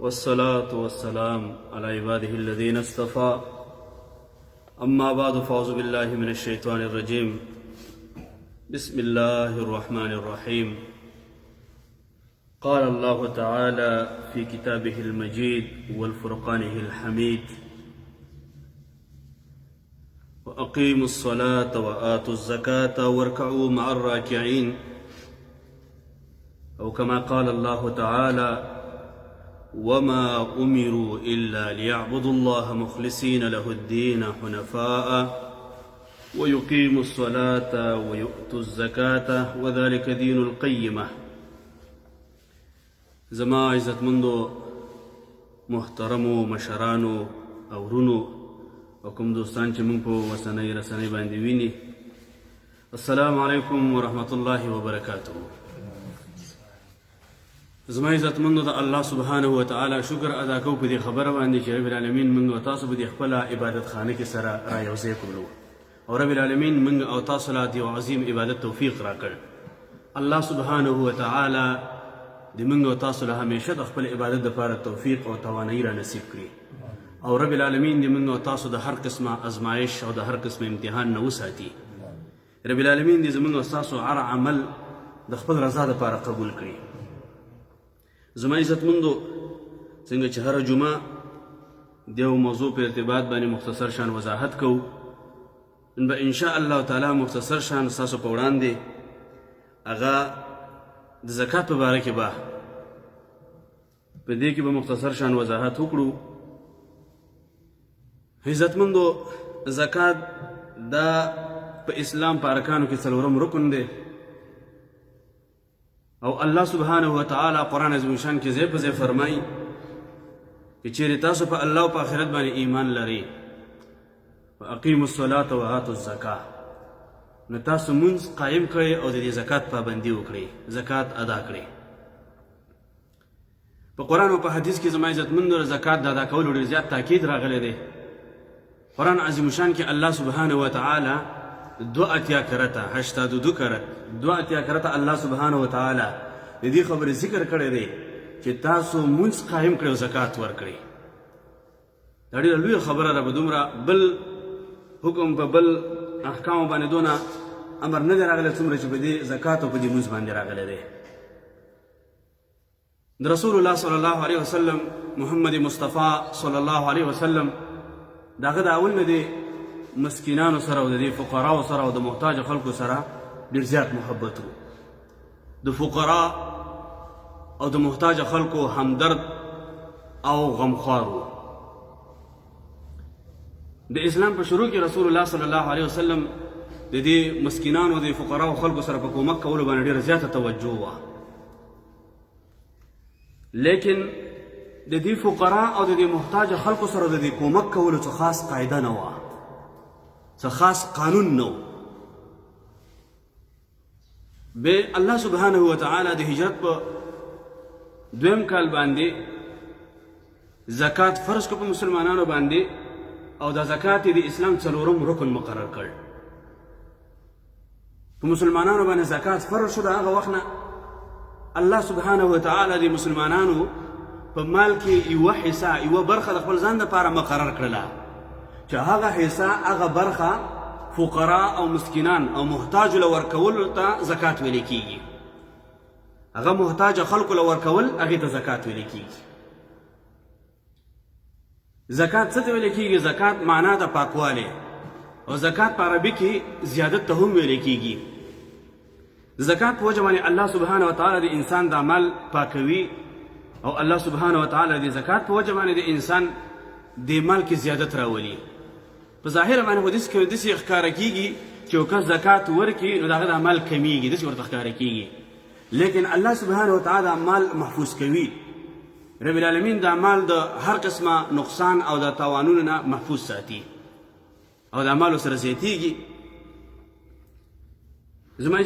والصلاة والسلام على عباده الذين اصطفى أما بعد فأعوذ بالله من الشيطان الرجيم بسم الله الرحمن الرحيم قال الله تعالى في كتابه المجيد والفرقانه الحميد وأقيموا الصلاة وآتوا الزكاة واركعوا مع الراكعين أو كما قال الله تعالى وما أمروا إلا ليعبدوا الله مخلصين له الدين حنفاء ويقيموا الصلاة ويؤتوا الزكاة وذلك دين القيمة. زما عزت مندو محترمو مشرانو اورونو وکم دوستان چې مونږ په وسنۍ رسنۍ باندې ویني، السلام علیکم ورحمت الله وبرکاته. زما عزت مندو د الله سبحانه وتعالی شکر ادا کوو په دې خبره باندې چې رب العالمین موږ او تاسو په دې خپله عبادت خانه کې سره رایوځای کړلو او رب العالمین موږ او تاسو له دې عظیم عبادت توفیق راکړ. الله سبحانه وتعالی د موږ او تاسو له همیشه د خپل عبادت دپاره توفیق او توانایي را نصیب کړي او رب العالمین د موږ او تاسو د هر قسمه ازمایش او د هر قسمه امتحان نه وساتي. رب العالمین دې زموږ او ستاسو هر عمل د خپل رضا دپاره قبول کړي. زما عزت مندو څنګه چې هره جمعه د یو موضوع په ارتباط باندې مختصر شان وضاحت کوو، نن به انشاء الله تعالی مختصر شان ستاسو په وړاندې هغه د زکات په باره کې به په دې کې به مختصر شان وضاحت وکړو. عزتمندو، زکات دا په اسلام په ارکانو کې څلورم رکن دی او الله سبحانه وتعالی قرآن عظیم شان کې ځای په ځای فرمایي چې چیرې تاسو په الله او په آخرت باندې ایمان لرئ واقیموا الصلاة وآتوا الزکاة، نو تاسو مونځ قایم کړئ او د دې زکات پابندي وکړئ، زکات ادا کړئ. په قرآن او په حدیث کې زما عزتمندو د زکات د ادا کولو ډېر زیات تاکید راغلی دی. قرآن عظیم شان کې الله سبحانه وتعالی 82 کرته 82 کرت 82 کرته الله سبحانه وتعالی د دې خبرې ذکر کړی دی چې تاسو مونځ قایم کړئ او زکات ورکړئ. دا ډېره لویه خبره ده. به دومره بل حکم په بل احکامو باندې دونه امر نه دی راغلی څومره چې په دې زکات او په دې مونځ باندې راغلی دی. د رسول الله صلی الله علیه وسلم محمد مصطفی صلی الله علیه وسلم د هغه د اول نه دی مسکینانو سره او د دې فقراو سره او د محتاج خلکو سره ډېر زیات محبت و. د فقرا او د محتاج خلکو همدرد او غمخوار و. د اسلام په شروع کې رسول الله صلی الله علیه وسلم د دې مسکینانو د فقراو خلکو سره په کومک کولو باندې ډېره زیاته توجه وه، لیکن د دې فقرا او د دې محتاج خلکو سره د دې کومک کولو څه خاص قاعده نه وه، څه خاص قانون نه و. به الله سبحانه وتعالی د هجرت په دویم کال باندې زکات فرض کو په مسلمانانو باندې او د زکات د اسلام څلورم رکن مقرر کړ. په مسلمانانو باندې زکات فرض شو. د هغه وخت نه الله سبحانه وتعالی د مسلمانانو په مال کې یوه حصه یوه برخه د خپل ځان دپاره مقرر کړله چې هغه حصه هغه برخه فقرا او مسکینان او محتاج له ورکولو ته زکات ویل کېږي. هغه محتاج خلکو له ورکول هغې ته زکات ویل کېږي. زکات څه ته ویل کېږي؟ زکات معنا د پاکوالی او زکات په عربي کې زیادت ته هم ویل کېږي. زکات په وجه باندې الله سبحانه وتعالی د انسان د عمل پاکوي او الله سبحانه وتعالی د زکات په وجه باندې د انسان د مال کې زیادت راولي. په ظاهر باندې خو داسې ښکاره کېږي چې یو کس زکات ورکړي نو د هغه د عمل کمیږي، داسې ورته ښکاره کېږي، لیکن الله سبحانه وتعالی اعمال محفوظ کوي. رب العالمین د اعمال د هر قسمه نقصان او د تاوانونو نه محفوظ ساتي او د اعمالو سره زیاتېږي. زما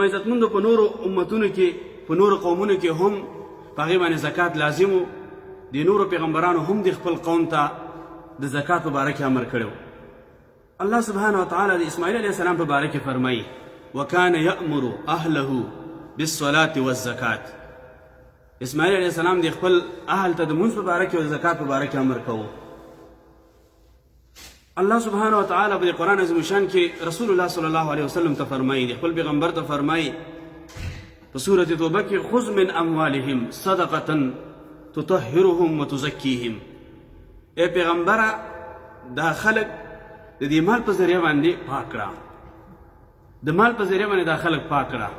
عزتمندو په نورو امتونو کې په نورو قومونو کې هم په هغې باندې زکات لازم و. د نورو پیغمبرانو هم د خپل قوم ته د زکات په باره کې امر کړی. الله سبحانه وتعالی د اسماعیل علیه السلام په باره کې فرمایي وکان یأمر اهله بالصلاة والزکات، اسماعیل علیه السلام د خپل اهل ته د لمونځ په باره کې او د زکات په باره کې امر کوو. الله سبحانه وتعالی په قرآن عظیم شان کې رسول الله صلی الله علیه وسلم ته فرمایي، د خپل پیغمبر ته فرمایي په سورة توبه کې خذ من اموالهم صدقه تطهرهم وتزکیهم. ای پیغمبره دا خلق د دې مال په ذریعه باندې پاک کړه، د مال په ذریعه باندې دا خلق پاک کړه.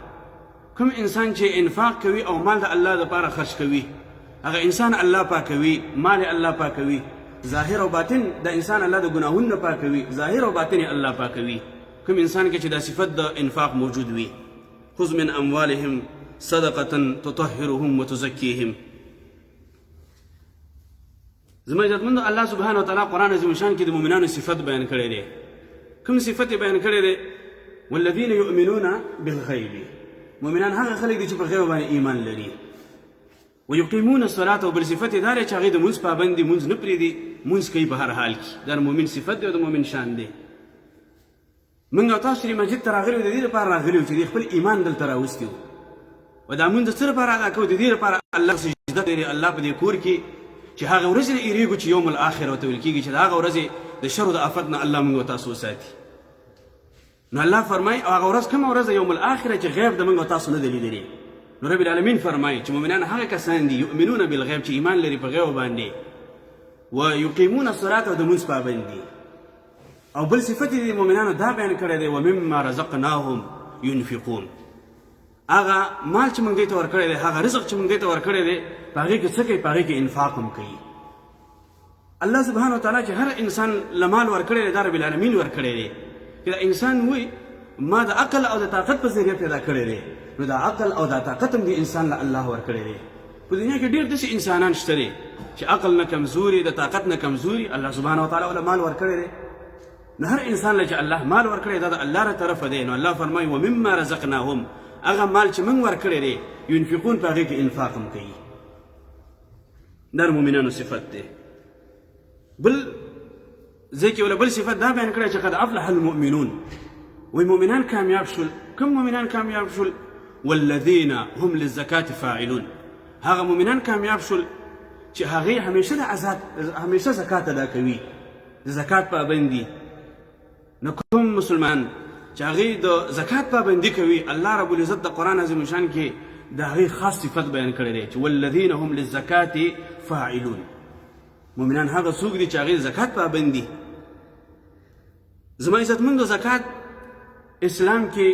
کوم انسان چې انفاق کوي او مال د الله لپاره خرج کوي هغه انسان الله پاکوي، مال الله پاکوي، ظاهر او باطن د انسان الله د ګناهونو پاکوي، ظاهر او باطن الله پاکوي. کوم انسان کې چې دا صفت د انفاق موجود وي، خذ من اموالهم صدقه تطهرهم وتزکیهم. زما عزتمندو الله سبحانه وتعالی قرآن عظیم شان کې د مؤمنانو صفت بیان کړی دی. کوم صفت بیان کړی دی؟ والذین یؤمنون بالغیب. مؤمنان هغه خلک دي چې په غیب باندې ایمان لري. ويقيمون الصلاة. او بل صفت دا دی چې هغې د مونځ پابند دي، مونځ نه پرېږدي، مونځ کوي په هر حال کې. دا د مؤمن صفت دی او د مؤمن شان دی. موږ او تاسو چې مسجد ته راغلي د دې لپاره راغلي چې د خپل ایمان دلته راوستي وو، او دا مونځ د څه لپاره ادا کوو؟ د دې لپاره الله سجده لري الله په دې کور کې چې هغه ورځ نه ایریږو چې یوم الاخر ورته ویل کېږي چې د هغه ورځې د شر او د افت نه الله موږ او تاسو وساتي. نو الله فرمایي او هغه ورځ کومه ورځ یوم الاخره چې غیب د موږ او تاسو نه دی لیدلی. نو رب العالمین فرمایي چې مؤمنان هغه کسان دي یؤمنون بالغیب چې ایمان لري په غیب باندې، ویقیمون الصلاة او د مونځ پابند دي. او بل صفت دي مؤمنانو دا بیان کړی دی ومما رزقناهم ينفقون. هغه مال چې موږ دې ته ورکړی دی، هغه رزق چې موږ دې ته ورکړی دی، په هغې کې څه کوي؟ په هغې کې انفاق هم کوي. الله سبحانه وتعالی چې هر انسان له مال ورکړی دی دا رب العالمین ورکړی دی. که دا انسان وایي ما د عقل او د طاقت په ذریعه پیدا کړی دی، نو دا عقل او دا طاقت هم د انسان له الله ورکړی دی. په دنیا کې ډېر داسې انسانان شته دي چې عقل نه کمزوري، د طاقت نه کمزوري، الله سبحانه وتعالی له مال ورکړی دی. نو هر انسان له چې الله مال ورکړی دا د الله له طرفه دی. نو الله فرمایي ومما رزقناهم، هغه مال چې موږ ورکړی دی ينفقون، په هغې کې انفاق هم کوي. دا د مؤمنانو صفت دی. بل ځای کې ولا بل صفت دا بیان کړی چې قد افلح المؤمنون. وی مؤمنان کامیاب شول. کوم مؤمنان کامیاب شول؟ والذین هم للزکاة فاعلون. هغه مؤمنان کامیاب شول چې هغې همیشه زکات ادا کوي، د زکات پابند دي. نو کوم مسلمان چې هغې د زکات پابندي کوي، الله رب العزت د قرآن عظیم شان کې د هغې خاص صفت بیان کړی دی چې والذین هم للزکاة فاعلون. مؤمنان هغه څوک دي چې هغې د زکات پابند دي. زما عزتمندو زکات اسلام کې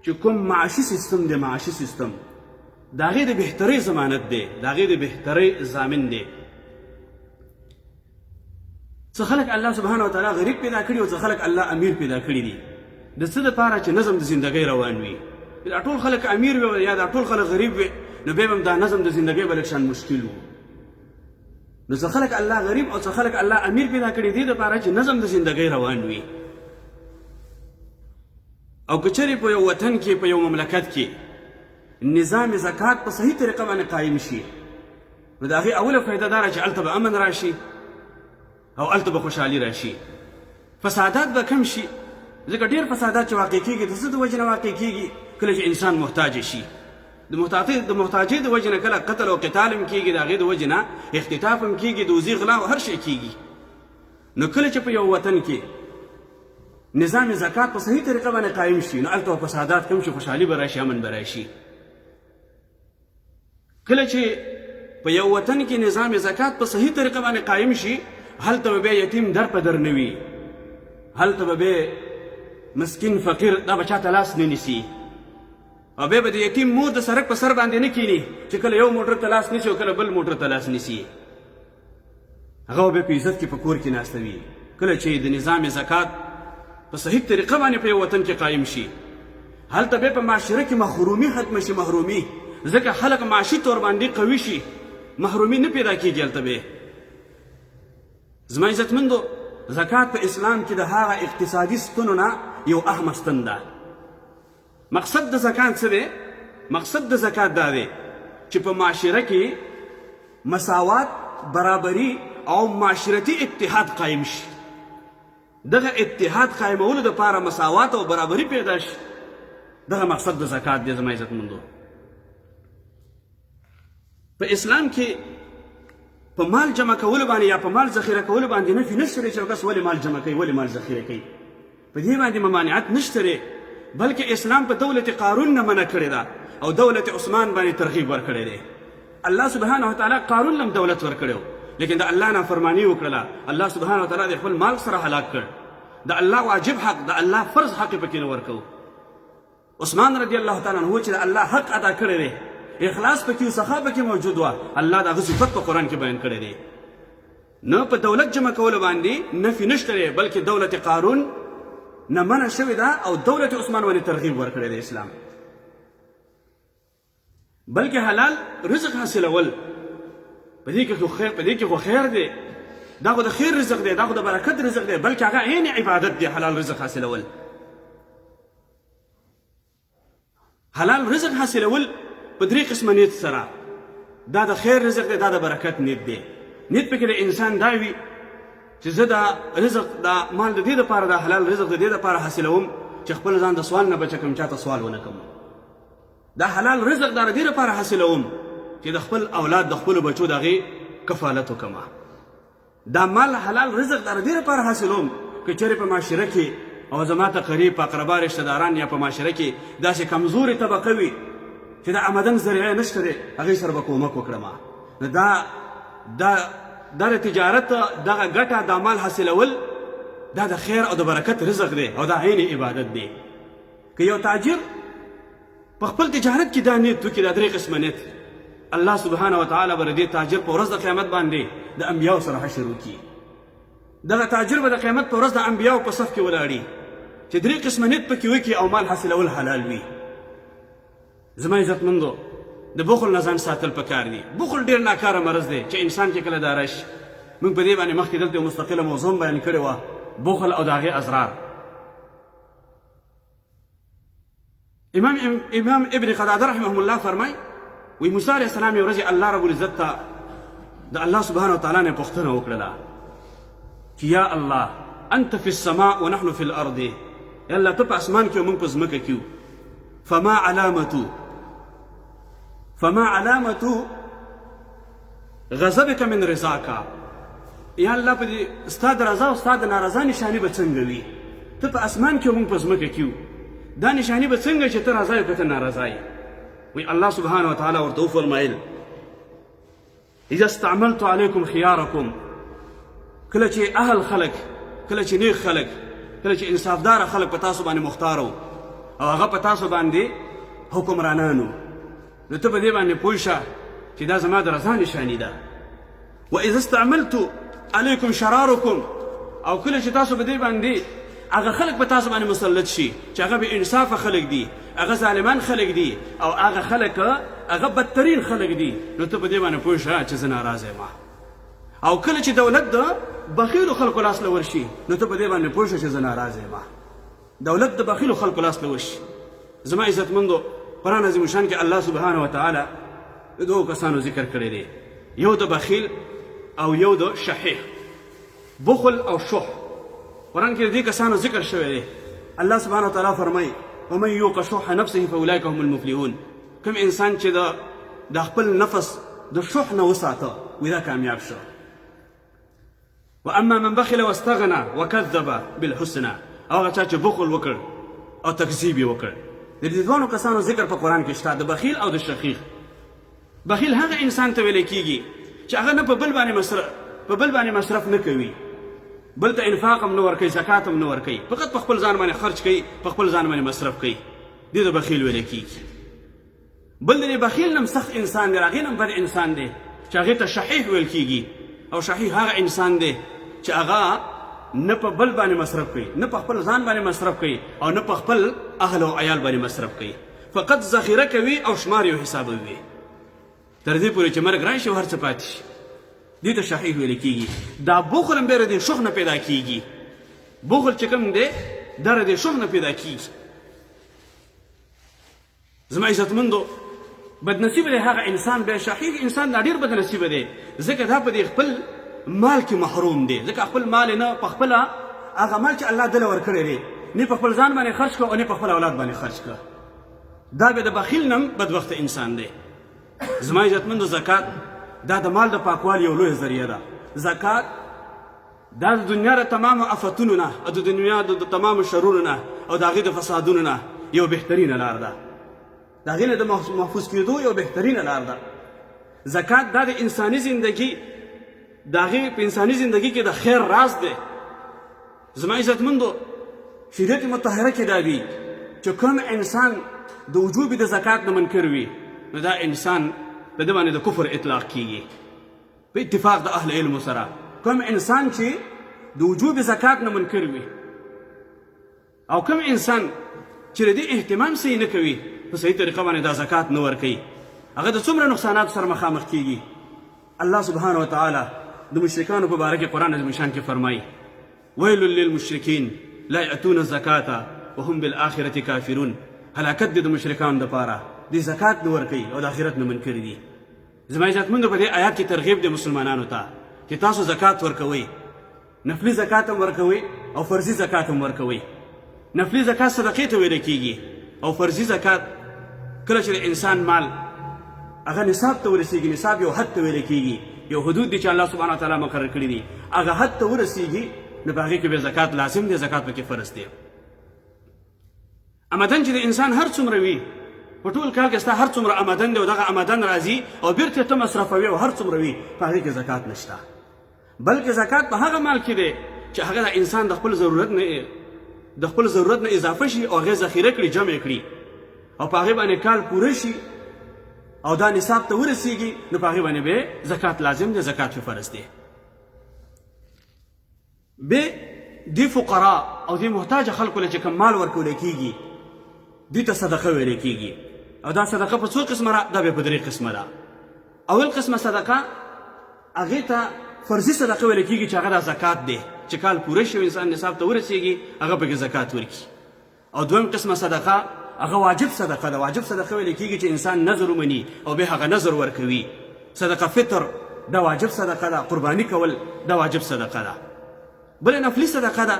چې کوم معاشي سیستم دی، معاشي سیستم د هغې د بهترۍ ضمانت دی، د هغې د بهترۍ ضامن دی. څه خلک الله سبحانه وتعالی غریب پیدا کړي او څه خلک الله امیر پیدا کړي دي. د څه دپاره چې نظم د زندګۍ روان وي. دا ټول خلک امیر وي یا دا ټول خلک غریب وي، نو بیا هم دا نظم د زندګۍ به لږ شان مشکل وو. نو څه خلک الله غریب او څه خلک الله امیر پیدا کړي دي دپاره چې نظم د زندګۍ روان وي. او که چېرې په یو وطن کې، په یو مملکت کې نظام زکات په صحیح طریقه باندې قایم شي، نو د هغې اوله فایده دا ده چې هلته به امن راشي او هلته به خوشحالي راشي. فسادات به کم شي، ځکه ډېر فسادات چې واقع کېږي د څه د وجې نه واقع کېږي؟ کله چې انسان محتاج شي، د محتاجۍ د وجې نه کله قتل او قتال هم کېږي، د هغې د وجې نه اختطاف هم کېږي، دوزي غلا او هر شی کېږي. نو کله چې په یو وطن کې نظام زکات په صحیح طریقه باندې قایم شي، نو هلته فسادات کم شي، خوشحالي به راشي، امن به راشي. کله چې په یو وطن کې نظام زکات په صحیح طریقه باندې قایم شي، هلته به بیا یتیم در په در نه وي، هلته به بیا مسکین فقیر دا به چاته لاس نه نیسي، او بیا به د یتیم مور د سړک په سر باندې نه کیني چې کله یو موټر ته لاس نیسي او کله بل موټر ته لاس نیسي. هغه به په عزت کې په کور کې ناسته وي. کله چې د نظام زکات په صحیح طریقه باندې په یو وطن کې قایم شي، هلته بیا په معاشره کې محرومي ختمه شي. محرومي ځکه خلک معاشي طور باندې قوي شي، محرومي نه پیدا کېږي هلته بیا. زما عزتمندو زکات په اسلام کې د هغه اقتصادي ستنو نه یو اهمه ستن ده. مقصد د زکات څه دی؟ مقصد د زکات دا دی چې په معاشره کې مساوات، برابري او معاشرتي اتحاد قایم شي. دغه اتحاد قایمولو دپاره مساوات او برابري پیدا شي. دغه مقصد د زکات دی. زما عزتمندو په اسلام کې په مال جمع کولو باندې یا په مال ذخیره کولو باندې نفي نشته دی چې کس ولې مال جمع کوي ولې مال ذخیره کوي په دې باندې ممانعت نشته دی بلکې اسلام په دولت قارون نه منع کړې ده او دولت عثمان باندې ترغیب ورکړی دی الله سبحانه وتعالی قارون لم دولت ورکړو لیکن د الله نافرمانی وکړله الله سبحانه وتعالی د خپل مال سره هلاک کړ د الله واجب حق د الله فرض حق پکې نه ورکو عثمان رضی الله تعالی عنہ چې د الله حق ادا کړی دی اخلاص پکې او سخا پکې موجود و الله دغه صفت په قرآن کې بیان کړی دی نه په دولت جمع کولو باندې نفي نشته دی بلکې دولت قارون نه منع شوې ده او دولت عثمان باندې ترغیب ورکړی دی اسلام بلکې حلال رزق حاصلول په دې کې خو خیر دی دا خو د خیر رزق دی دا خو د برکت رزق دی بلکې هغه عین عبادت دی حلال رزق حاصلول حلال رزق حاصلول په درې قسمه نیت سره دا د خیر رزق دی دا د برکت نیت دی نیت پکې د انسان دا وي چې زه دا رزق دا مال د دې دپاره دا حلال رزق د دې دپاره حاصلوم چې خپل ځان د سوال نه بچه کړم چاته سوال ونه کړم دا حلال رزق دا د دې دپاره حاصلوم چې د خپل اولاد د خپلو بچو د هغې کفالت وکړم دا مال حلال رزق دا د دې دپاره حاصلوم که چېرې په معاشره کې او زما ته قریب اقربا رشته داران یا په معاشره کې داسې کمزورې طبقه وي چې د آمدن ذریعه نشته دی هغې سره به کومک وکړم نو دا د تجارت دغه ګټه دا مال حاصلول دا د خیر او د برکت رزق دی او دا عین عبادت دی که یو تاجر په خپل تجارت کې دا نیت وکړي دا درې قسمه نیت الله سبحانه وتعالی به د دې تاجر په ورځ د قیامت باندې د انبیاو سره حشر وکړي دغه تاجر به د قیامت په ورځ د انبیاو په صف کې ولاړي چې درې قسمه نیت پکې وکړي او مال حاصلول حلال وي زما عزتمندو د بخل نه ځان ساتل پکار دي بخل ډېر ناکاره مرض دی چې انسان کې کله دا راشي موږ په دې باندې مخکې دلته یو مستقله موضوع بیان کړې وه بخل او د هغې اضرار امام ابن قتاده رحمه الله فرمای وی موسی علیه السلام یو ورځ الله رب العزت ته د الله سبحانه وتعالی نه پوښتنه وکړله چې یا الله انت فی السماء ونحن فی الارض یا الله ته په اسمان کې او موږ په ځمکه کې فما علامة غضبك من رضاك یا الله په دې ستا د رضا او ستا د نارضا نشاني به څنګه وي ته په اسمان کې او موږ په ځمکه کې دا نشاني به څنګه چې ته راضا یې که ته ناراضا یې وی الله سبحانه وتعالی ورته وفرمایل اذا استعملت علیکم خیارکم کله چې اهل خلک کله چې نیک خلک کله چې انصافداره خلک په تاسو باندې مختار او هغه په تاسو باندې حکمرانانو نو ته په دې باندې پوه شه چې دا زما د رضا نشاني ده واذا استعملت علیکم شرارکم او کله چې تاسو په دې باندې هغه خلک په تاسو باندې مسلط شي چې هغه بې انصافه خلک دي هغه ظالمان خلک دي او هغه خلک هغه بدترین خلک دي نو ته په دې باندې پوه شه چې زه ناراضه یم او کله چې دولت د بخیلو خلکو لاس له ورشي نو ته په دې باندې پوه شه چې زه ناراضه یم دولت د بخیلو خلکو لاس له ورشي زما عزتمندو قرآن عظیم شان کې الله سبحانه وتعالی د دوو کسانو ذکر کړی دی یو د بخیل او یو د شحیح بخل او شح قرآن کې د دې کسانو ذکر شوی دی الله سبحانه وتعالی فرمایي ومن یوق شح نفسه فاولئک هم المفلحون کوم انسان چې د خپل نفس د شح نه وساته وی دا کامیاب شو واما من بخل واستغنى وكذب بالحسنى هغه چا چې بخل وکړ او تکذیب یې وکړ د دې دوه کسانو ذکر په قرآن کې شته د بخیل او د شحیح بخیل هغه انسان ته ویل کېږي چې هغه نه په بل باندې مصرف نه کوي بل ته انفاق هم نه ورکوي زکات هم نه ورکوي فقط په خپل ځان باندې خرج کوي په خپل ځان باندې مصرف کوي دې ته بخیل ویل کېږي بل د بخیل نه سخت انسان دی هغې نه بد انسان دی چې هغې ته شحیح ویل کېږي او شحیح هغه انسان دی چې هغه نه په بل باندې مصرف کوي نه په خپل ځان باندې مصرف کوي او نه په خپل اهل او عیال باندې مصرف کوي فقط ذخیره کوي او شمار یو حسابوي تر دې پورې چې مرګ راشي او هر څه پاتې شي دې ته شحیح ویل کېږي دا بخل هم بیا د شح نه پیدا کېږي بخل چې کوم دی دا د شح نه پیدا کېږي زما عزتمندو بدنصیبه دی هغه انسان بیا شحیح انسان دا ډېر بدنصیبه دی ځکه دا په دې خپل مال کې محروم دی ځکه خپل مال نه په خپله هغه مال چې الله دله ورکړی دی نه په خپل ځان باندې خرج کړه او نه په خپل اولاد باندې خرج کړه دا بیا د بخیل نه بدبخته انسان دی زما عزتمندو زکات دا د مال د پاکوالي یو لویه ذریعه ده. زکات دا د دنیا د تمامو آفتونو نه او د دنیا د تمامو شرونو نه او د هغې د فسادونو نه یو بهترینه لار ده. د هغې نه د محفوظ کېدو یو بهترینه لار ده. زکات دا د انساني زندگی د هغې په انساني زندگی کې د خیر راز دی. زما عزتمندو شریعت مطهره کې دا دي چې کوم انسان د وجوب د زکات نه منکر وي نو دا انسان په ده باندې د کفر اطلاق کیږي په اتفاق د اهل علمو سره. کوم انسان چې د وجوب زکات نه منکر وي او کوم انسان چې د دې اهتمام صحیح نه کوي په صحیح طریقه باندې دا زکات نه ورکوي هغه د څومره نقصاناتو سره مخامخ کیږي. الله سبحانه وتعالی د مشرکانو په باره کې قرآن عظیم شان کې فرمایي ویل للمشرکین لا یأتون الزکاة وهم بالآخرة کافرون. هلاکت دی د مشرکانو دپاره دی زکات نه ورکوي او د آخرت نه منکر دي. زما عزتمندو په دې آیات کې ترغیب دی مسلمانانو ته چې تاسو زکات ورکوئ. نفلي زکات هم ورکوئ او فرضي زکات هم ورکوئ. نفلي زکات صدقې ته ویل کېږي او فرضي زکات کله چې د انسان مال هغه نصاب ته ورسیږي. نصاب یو حد ته ویل کېږي، یو حدود دي چې الله سبحانه وتعالی مقرر کړي دي. هغه حد ته ورسیږي نو په هغې کې به زکات لازم دی، زکات پکې فرض دی. آمدن چې د انسان هر څومره وي په ټول کال کې ستا هر څومره آمدن دی او دغه آمدن راځي او بیرته ته مصرفوي او هر څومره وي په هغې کې زکات نشته. بلکې زکات په هغه مال کې دی چې هغه د انسان د خپل ضرورت نه اضافه شي او هغې ذخیره کړي، جمع کړي او په هغې باندې کال پوره شي او دا نصاب ته ورسیږي نو په هغې باندې به زکات لازم دی، زکات پې فرض دی. به دې فقرا او دې محتاجه خلکو له چې کوم مال ورکولی کېږي دې ته صدقه ویلی کېږي. او دا صدقه په څو قسمه ده؟ دا بیا په 3 قسمه ده. اول قسمه صدقه هغې ته فرضي صدقه ویلی کېږي چې هغه دا زکات دی چې کال پوره شي او انسان نصاب ته ورسیږي هغه پکې زکات ورکړي. او دویم قسمه صدقه هغه واجب صدقه ده. واجب صدقه ویل کېږي چې انسان نظر ومني او بیا هغه نظر ورکوي. صدقه فطر دا واجب صدقه ده. قرباني کول دا واجب صدقه ده. بله نفلي صدقه ده.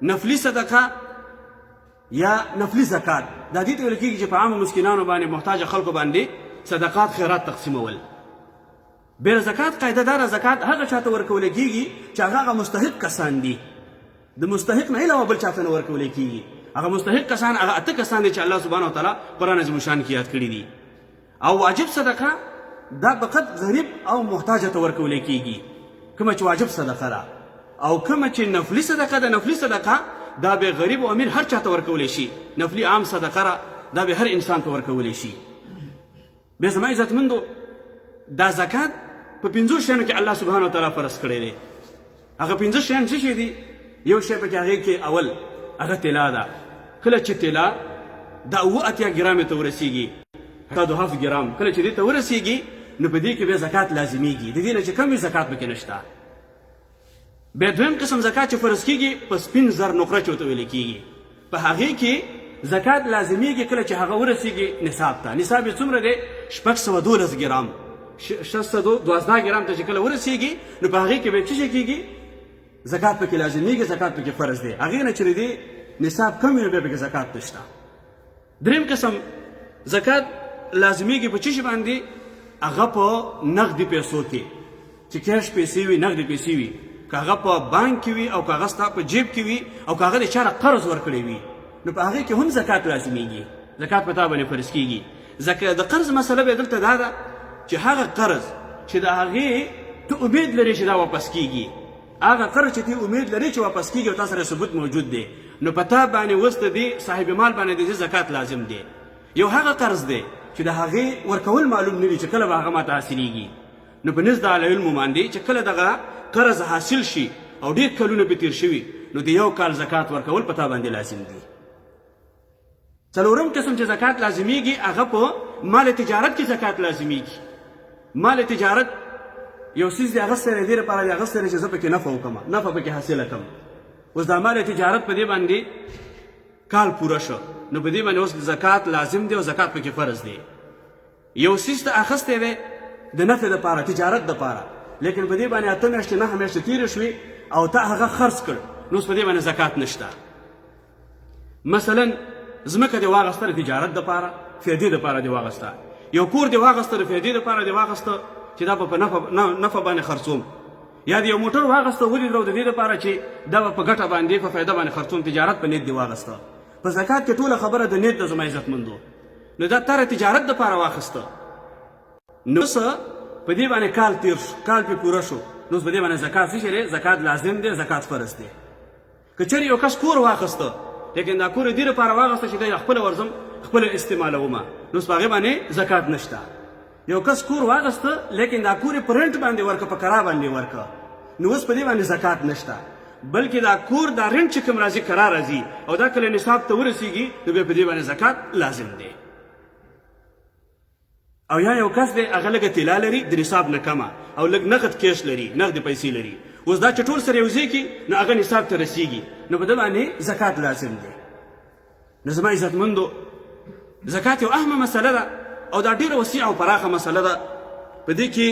نفلي صدقه یا نفلي زکات دا دې ته ویل کېږي چې په عامو مسکینانو باندې محتاجه خلکو باندې صدقات خیرات تقسیمول. بیا زکات قاعده داره زکات هغه چاته ورکولی کېږي چې هغه مستحق کسان دي. د مستحق نه علاوه بل چاته نه ورکولی کېږي. هغه مستحق کسان هغه 8 کسان دي چې الله سبحانه وتعالی قرآن عظیم شان کې یاد کړي دي. او واجب صدقه دا فقط غریب او محتاجه ته ورکولی کېږي کومه چې واجب صدقه ده. او کومه چې نفلي صدقه ده، نفلي صدقه دا به غریب او امیر هر چاته ورکولی شي. نفلي عام صدقه ده دا به هر انسان ته ورکولی شي. بیا زما عزتمندو دا زکات په 5 شیانو کې الله سبحانه وتعالی فرض کړی دی. هغه 5 شیان څه شي دي؟ یو شی پکې هغې کې اول هغه طلا ده. کله چې طلا دا 80 ګرامې ته ورسیږي، دا 2 ګرام کله چې دې ته ورسیږي نو په دې کې بیا زکات لازمیږي. د دې نه چې کم وي زکات پکې نشته. بیا دویم قسم زکات چې فرض کېږي په سپین زر نقره چې ورته ویل کېږي په هغې کې زکات لازمیږي کله چې هغه ورسیږي نصاب ته. نصاب یې څومره دی؟ 612 ګرام. 612 ګرام ته چې کله ورسیږي نو په هغې کې به څه شی کېږي؟ زکات پکې لازمیږي، زکات پکې فرض دی. هغې نه چې د دې نصاب کم وي نو بیا پکې زکات نشته. دریم قسم زکات لازمیږي په څه شي باندې؟ هغه په نغدي پیسو کې چې کیش پیسې وي، نغدي پیسې وي، که هغه په بانک کې وي او که هغه ستا په جیب کې وي او که هغه د چا قرض ورکړی وي نو په هغې کې هم زکات لازمیږي. زکات په تا باندې فرض کېږي. د قرض مسله بیا دلته دا ده چې هغه قرض چې د هغې ته امید لري چې دا واپس کېږي، هغه قرض چې ته امید لري چې واپس کېږي او تا سره ثبوت موجود دی نو په تا باندې اوس د دې صاحب مال باندې د دې زکات لازم دی. یو هغه قرض دی چې د هغې ورکول معلوم نه وي چې کله به هغه ماته حاصلېږي نو په نزد اهل علمو باندې چې کله دغه قرض حاصل شي او ډېر کلونه پې تېر شوي نو د 1 کال زکات ورکول په تا باندې لازم دي. څلورم قسم چې زکات لازمیږي هغه په مال تجارت کې زکات لازمیږي. مال تجارت یو څیز دی اخیستی دی، دې لپاره دی اخیستی دی چې زه پکې نفع وکړم، نفع پکې حاصله کړم. اوس دا مال تجارت په دې باندې کال پوره شو نو په دې باندې اوس زکات لازم دی او زکات پکې فرض دی. یو څیز ته اخیستی دی د نفع دپاره، تجارت دپاره، لیکن په دې باندې 8 میاشتې 9 میاشتې تېرې شوې او ته هغه خرڅ کړ نو اوس په دې باندې زکات نشته. مثلا ځمکه دې واخیستله تجارت دپاره، فایدې دپاره دې واخیسته، یو کور دې واخیسته د فایدې دپاره دې واخیسته چې دا به په نفع باندې خرڅوم، یا د یو موټر واخیسته ولې د دې دپاره چې دا به په ګټه باندې په فایده باندې خرڅوم، تجارت په نیت دې واخیسته. په زکات کې ټوله خبره د نیت د زما عزتمندو. نو دا تاره تجارت دپاره واخیسته، نو څه په دې باندې کال تیر شو، کال پې پوره شو، نو اوس په دې باندې زکات څه شی دی؟ زکات لازم دی، زکات فرض دی. که چېرې یو کس کور واخیسته لیکن دا کور یې دې لپاره واخیسته چې دی خپله ورځم خپله استعمالومه، نو اوس په هغې باندې زکات نشته. یو کس کور واخیسته لیکن دا کور یې په رنټ باندې ورکړه، په کرا باندې ورکړه، نو اوس په دې باندې زکات نشته، بلکې دا کور دا رنټ چې کوم راځي کرا راځي او دا کله نصاب ته ورسیږي نو بیا په دې باندې زکات لازم دی. او یا یو کس دی هغه لږه طلا لري د نصاب نه کمه او لږ نقد کیش لري، نقد پیسې لري، اوس دا چې ټول سره یو ځای کړي نو هغه نصاب ته رسیږي، نو په ده باندې زکات لازم دی. نو زما عزتمندو زکات یو اهمه مسله ده او دا ډېره وسیعه او پراخه مسله ده. په دې کې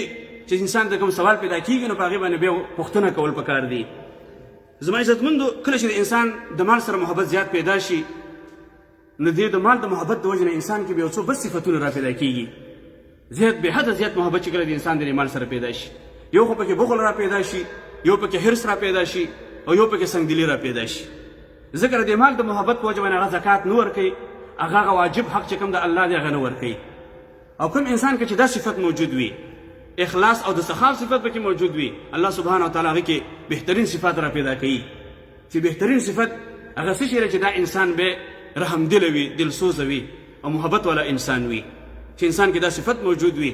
چې انسان ته کوم سوال پیدا کېږي نو په هغې باندې بیا پوښتنه کول پکار دي. زما عزتمندو کله چې د انسان د مال سره محبت زیات پیدا شي نو د مال د محبت د وجې نه انسان کې بیا یو څو بل صفتونه را پیدا کېږي. زیات بې حده زیات محبت چې کله د انسان د مال سره پیدا شي، یو خو پکې بخل را پیدا شي، یو پکې حرص را پیدا شي او یو پکې سنګدلي را پیدا شي. ځکه د مال د محبت په وجه باندې هغه زکات نه ورکوي، هغه واجب حق چې کوم د الله دی هغه نه ورکوي. او کوم انسان کې چې دا صفت موجود وي، اخلاص او د سخاوت صفت پکې موجود وي، الله سبحانه وتعالی هغې کې بهترین صفات را پیدا کوي. چې بهترین صفت هغه څه شی دی چې دا انسان به رحمدله وي، دلسوزه وي او محبت والا انسان وي، چې انسان کې دا صفت موجود وي.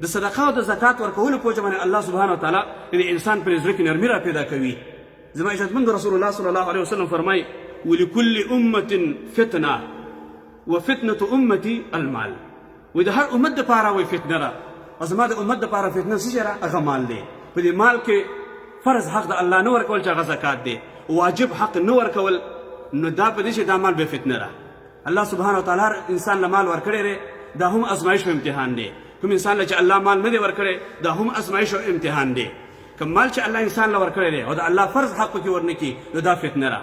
د صدقه او د زکات ورکولو په وجه باندې الله سبحانه وتعالی د انسان پر زړه کې نرمي را پیدا کوي. زما عزتمند رسول الله صلی الله علیه وسلم فرمایي ولکل امة فتنه وفتنة امتي المال. وی د هر امت دپاره وی فتنه ده او زما د امت دپاره فتنه څه شی ده؟ هغه مال دی. په دې مال کې فرض حق د الله نه ورکول چې هغه زکات دی، واجب حق نه ورکول، نو دا په دې چې دا مال به فتنه ده. الله سبحانه وتعالی انسان له مال ورکړی دی، دا هم ازمایش او امتحان دی. کوم انسان له چې الله مال نه دی ورکړی دا هم ازمایش او امتحان دی. کوم مال چې الله انسان له ورکړی دی او د الله فرض حق پکې ورنکړي نو دا فتنه ده.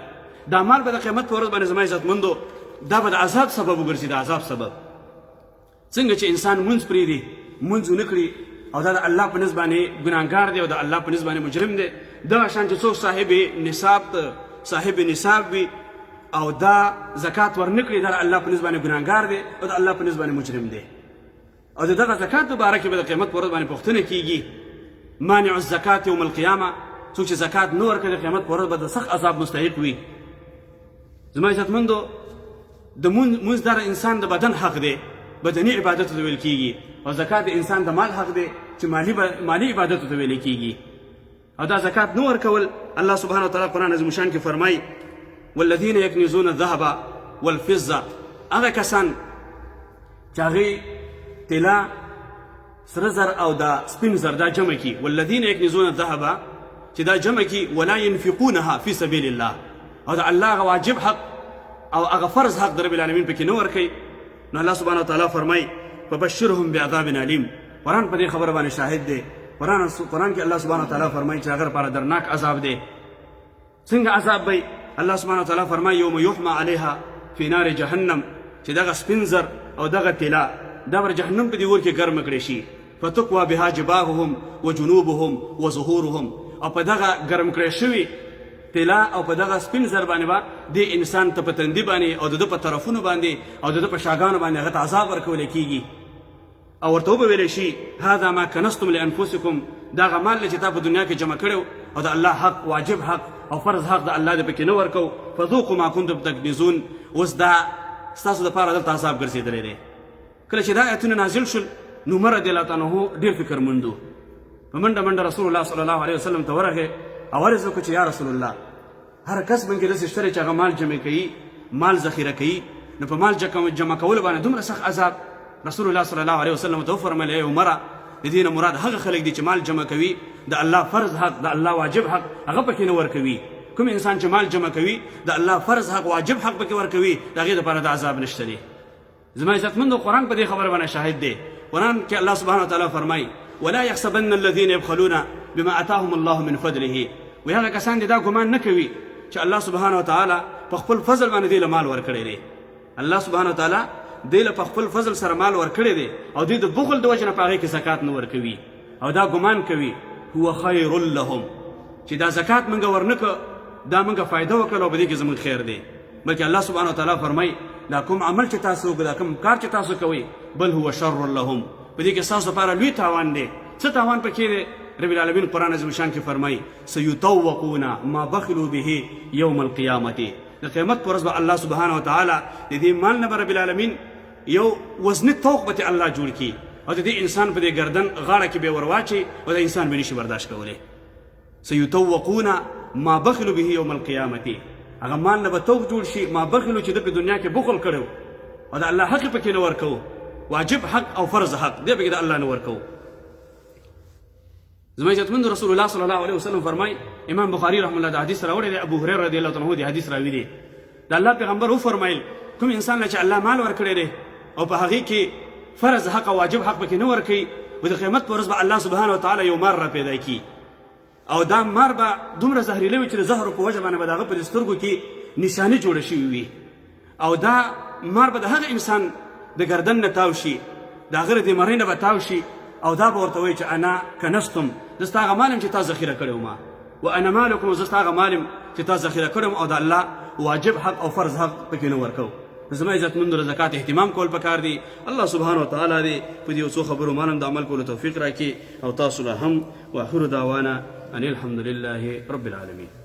دا مال به د قیامت په ورځ باندې زما عزتمندو دا به د عذاب سبب وګرځي، د عذاب سبب. څنګه چې انسان مونځ پرېږدي، مونځ ونه کړي او دا د الله په نزد باندې ګناهګار دی او د الله په نزد باندې مجرم دی، دغه شان چې څوک صاحب نصاب وي او دا زکات ورنه کړي دا د الله په نزد باندې ګناهګار دی او د الله په نزد باندې مجرم دی. او د دغه زکات په باره کې به د قیامت په ورځ باندې پوښتنه کېږي. مانع الزکات یوم القیامه، څوک چې زکات نه ورکوي د قیامت په ورځ به د سخت عذاب مستحق وي. زما عزتمندو د مونځ دا د انسان د بدن حق دی، بدني عبادت ته ویل کېږي، او زکات د انسان د مال حق دی چې مالی عبادت ته ویل کېږي. او دا زکات نه ورکول الله سبحانه وتعالی قرآن عظیم شان کې فرمایي والذین یکنزون الذهب والفضة، هغه کسان چې هغې طلا، سره زر او دا سپین زر دا جمع کړي، والذین یکنزون الذهب چې دا جمع کړي ولا ينفقونها فی سبیل الله، او دا الله هغه واجب حق او هغه فرض حق د رب العالمین پکې نه ورکوي، نو الله سبحانه وتعالی فرمایي فبشرهم بعذاب علیم. قرآن په دې خبره باندې شاهد دی. قرآن کې الله سبحانه وتعالی فرمایي چې هغه لپاره درناک عذاب دی. څنګه عذاب وي؟ الله سبحانه وتعالی فرمایي یوم یحمى علیها فی نار جهنم، چې دغه سپین زر او دغه طلا دا بر جهنم په دې اور کې ګرمه کړی شي، فتقوى بها جباههم وجنوبهم وظهورهم، او په دغه ګرم کړی شوي طلا او په دغه سپین زر باندې به دې انسان ته په تندي باندې او د ده په طرفونو باندې او د ده په شاګانو باندې هغه ته عذاب ورکولی کېږي، او ورته وبویلی شي هذا ما کنستم لانفسکم، دا هغه مال چې تا په دنیا کې جمع کړی او د الله حق، واجب حق او فرض حق د الله دې پکې نه ورکو، فذوقوا ما کنتم تکنزون. اوس دا ستاسو دپاره دلته عذاب ګرځېدلی دی. کله چې دا آیتونه نازل شول نو عمر رضی الله عنه ډېر فکرمند و، په منډه منډه رسول الله صلی الله علیه وسلم ته ورغی او عرض وکړو چې یا رسول الله، هر کس باندې داسې شته چې هغه مال جمع کوي، مال ذخیره کوي، نو په مال جمع کولو باندې دومره سخت عذاب. رسول الله صلی الله علیه وسلم ته وفرمیل ای عمره، د دې نه مراد هغه خلک دي چې مال جمع کوي، د الله فرض حق، د الله واجب حق هغه پکې نه ورکوي. کوم انسان چې مال جمع کوي د الله فرض حق، واجب حق پکې ورکوي، د هغې دپاره د عذاب نشته دی. زما عزتمندو قرآن په دې خبره باندې شاهد دی. قرآن کې الله سبحانه وتعالی فرمایي ولا يحسبن الذين يبخلون بما آتاهم الله من فضله، وی هغه کسان دي دا ګمان نه کوي چې الله سبحانه وتعالی په خپل فضل باندې دې له مال ورکړی دی. الله سبحانه وتعالی دی له په خپل فضل سره مال ورکړی دی او دوی د بخل د وجې نه په هغې کې زکات نه ورکوي او دا ګمان کوي هو خیر لهم چې دا زکات موږ ورنه کړه دا موږ فایده وکړه او په دې کې زموږ خیر دی بلکې الله سبحانه وتعالی فرمایي دا کوم عمل چې تاسو وکړئ دا کوم کار چې تاسو کوئ بل هو شر لهم په دې کې ستاسو لپاره لوی تاوان دی څه تاوان پکې دی رب العالمین قرآن عظیم شان کې فرمایي سیطوقون ما بخلوا به یوم القیامة د قیامت پر ورځ به الله سبحانه وتعالی د دې مال نه به رب العالمین یو وزني طوق به الله جوړ کړي او د دې انسان په دې ګردن غاړه کې به ورواچي او د انسان به نشي برداشت کولی سیطوقون ما بخلوا به یوم القیامة هغه مال نه به توق جوړ شي ما بخلو چې د په دنیا کې بخل کړو او د الله حق پکې نه ورکو واجب حق او فرض حق دې پکې د الله نه ورکو زما عزتمند رسول الله صلی الله علیه وسلم فرمای امام بخاری رحمه الله د حدیث راوړی دی ابو هريره رضی الله عنه دی حدیث راوی دی د الله پیغمبر و فرمایل کوم انسان چې الله مال ورکړي دی او په هغه کې فرض حق او واجب حق پکې نه ورکي و د قیامت پر ورځ به الله سبحانه وتعالی یو مار را پیدا کی او دا مار به دومره زهریلی وي چې د زهرو په وجه باندې به د هغه په سترګو کې نشانې جوړه شوې وي او دا مار به د هغه انسان د ګردن نه تاو شي د هغه د مرۍ نه به تاو شي او دا به ورته وایي چې انا کنستم زه ستا هغه مال یم چې تا ذخیره کړی وم وانا مالکم زه ستا هغه مال یم چې تا ذخیره کړی وم او د الله واجب حق او فرض حق پکې نه ورکو زما عزتمندو د زکات اهتمام کول پکار دی الله سبحانه وتعالی دې په دې څو خبرو مانم د عمل کولو توفیق راکړي او تاسو له هم واخر دعوانا ان الحمد لله رب العالمين